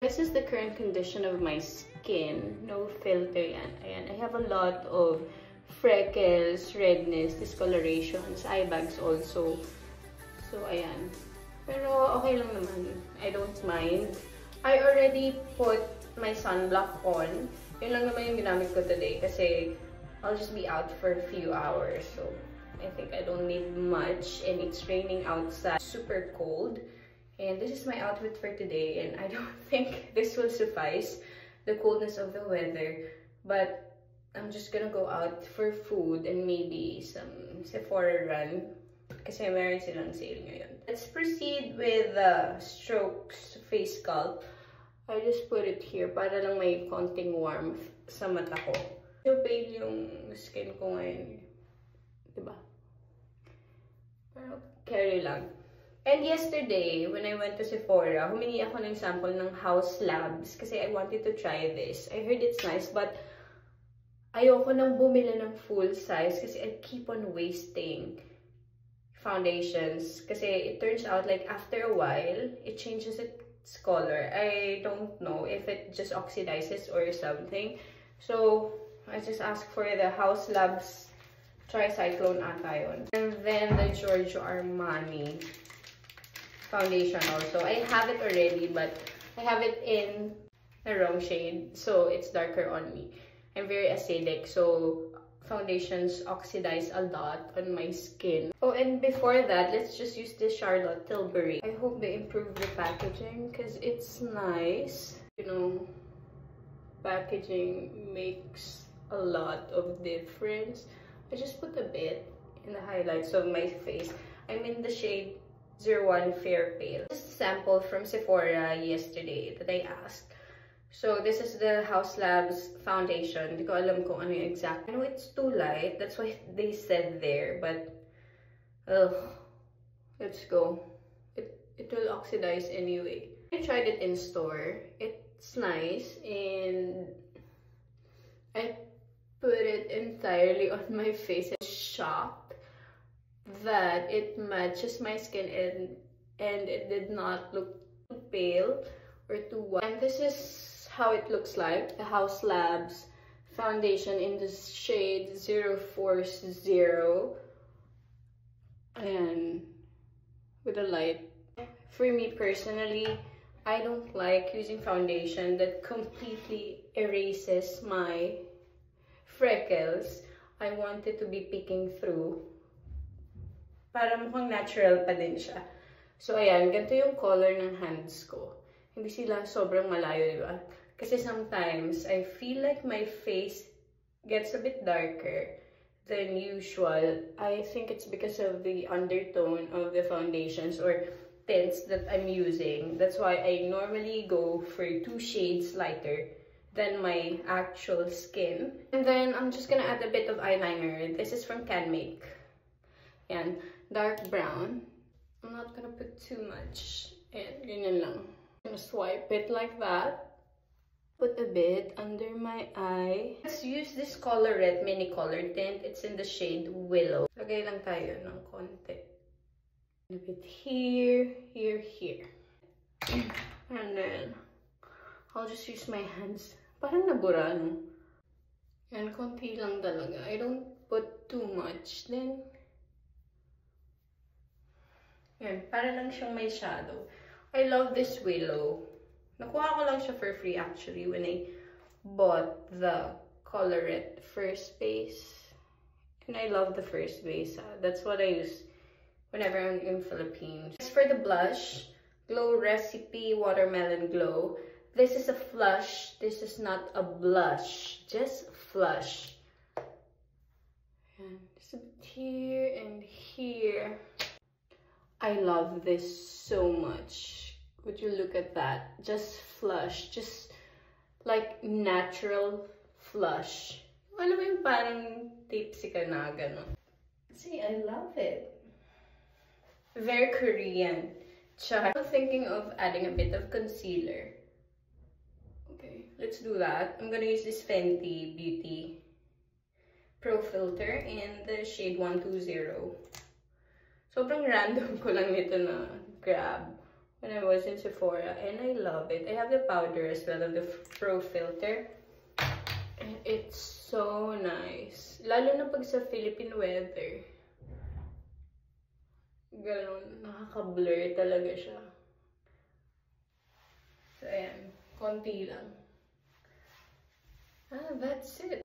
This is the current condition of my skin. No filter yan. Ayan. I have a lot of freckles, redness, discolorations, eye bags also. So, ayan. Pero okay lang naman. I don't mind. I already put my sunblock on. Yun lang naman yung ginamit ko today kasi I'll just be out for a few hours. So, I think I don't need much. And it's raining outside. Super cold. And this is my outfit for today. And I don't think this will suffice the coldness of the weather. But I'm just gonna go out for food and maybe some Sephora run. Kasi meron silang sale ngayon. Let's proceed with the Strokes Face Sculpt. I just put it here para lang may konting warmth sa mata ko. So pale yung skin ko ngayon. Diba? Pero carry lang. And yesterday, when I went to Sephora, humingi ako ng sample ng Haus Labs kasi I wanted to try this. I heard it's nice, but ayoko nang bumili ng full size kasi I keep on wasting foundations. Kasi it turns out like after a while, it changes its color. I don't know if it just oxidizes or something. So, I just asked for the Haus Labs Tricyclone ata yun. And then the Giorgio Armani foundation also. I have it already, but I have it in the wrong shade, so it's darker on me. I'm very acidic, so foundations oxidize a lot on my skin. Oh, and before that, let's just use this Charlotte Tilbury. I hope they improve the packaging because it's nice. You know, packaging makes a lot of difference. I just put a bit in the highlights of my face. I'm in the shade 01 Fair Pale. This is a sample from Sephora yesterday that I asked. So this is the Haus Labs foundation. Hindi ko alam kung ano yung exact. I know it's too light. That's what they said there. But, let's go. It will oxidize anyway. I tried it in store. It's nice. And I put it entirely on my face. I'm shocked that it matches my skin and it did not look too pale or too white. And this is how it looks like. The Haus Labs foundation in the shade 040. And with a light. For me personally, I don't like using foundation that completely erases my freckles. I want it to be peeking through. Para mukhang natural pa din siya. So, ayan. Ganito yung color ng hands ko. Hindi sila sobrang malayo, di ba? Kasi sometimes, I feel like my face gets a bit darker than usual. I think it's because of the undertone of the foundations or tints that I'm using. That's why I normally go for 2 shades lighter than my actual skin. And then, I'm just gonna add a bit of eyeliner. This is from Canmake. Yan. Dark brown. I'm not gonna put too much. And ganyan lang. I'm gonna swipe it like that. Put a bit under my eye. Let's use this Colorette mini color tint. It's in the shade Willow. Lagay lang tayo ng konti. A bit here, here, here. And then, I'll just use my hands. Parang nabura, no? Yan, konti lang talaga. I don't put too much. Then, yan, para lang siyang may shadow. I love this Willow. Nakuha ko lang siya for free actually when I bought the Colorette first base. And I love the first base. That's what I use whenever I'm in Philippines. As for the blush, Glow Recipe Watermelon Glow. This is a flush. This is not a blush. Just flush. And just a bit here and here. I love this so much. Would you look at that? Just flush. Just like natural flush. Alam mo yung parang tipsy ka na gano'n. See, I love it. Very Korean. Char. I'm thinking of adding a bit of concealer. Okay, let's do that. I'm gonna use this Fenty Beauty Pro Filter in the shade 120. Sobrang random ko lang nito na grab. when I was in Sephora, and I love it. I have the powder as well of the Pro Filter. And it's so nice. Lalo na pag sa Philippine weather. Ganon, nakaka-blur talaga siya. So, ayan. Konti lang. That's it.